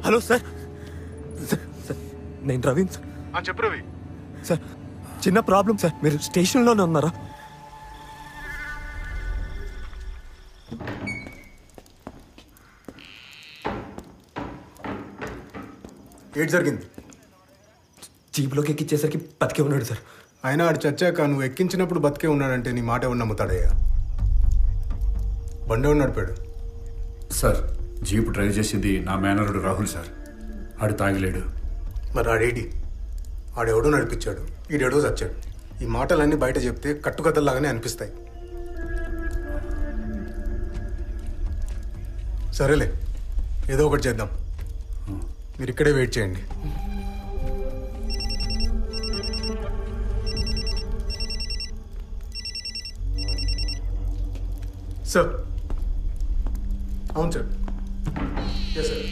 Hello sir. Sir నేను Raveen sir. చెప్పు Ravi. Sir చిన్న ప్రాబ్లం సార్. మీరు స్టేషన్లోనే ఉన్నారా? ఏం జరిగింది? జీప్లోకి ఎక్కిచ్చేసరికి బతికే ఉన్నాడు సార్. అయినా ఆడు చచ్చాక నువ్వు ఎక్కించినప్పుడు బతికే ఉన్నాడంటే నీ మాట ఎవరు నమ్ముతాడయ్యా? బండి ఎవరు నడిపాడు? సార్ జీప్ డ్రైవ్ చేసింది నా మేనరుడు రాహుల్ సార్. ఆడు తాగిలేడు. మరి ఆడేడి? ఆడెవడో నడిపించాడు, ఈడెవడో చచ్చాడు. ఈ మాటలన్నీ బయట చెప్తే కట్టుకథల్లాగానే అనిపిస్తాయి. సరేలే, ఏదో ఒకటి చేద్దాం. మీరు ఇక్కడే వెయిట్ చేయండి. సార్. అవును సార్. Yes sir.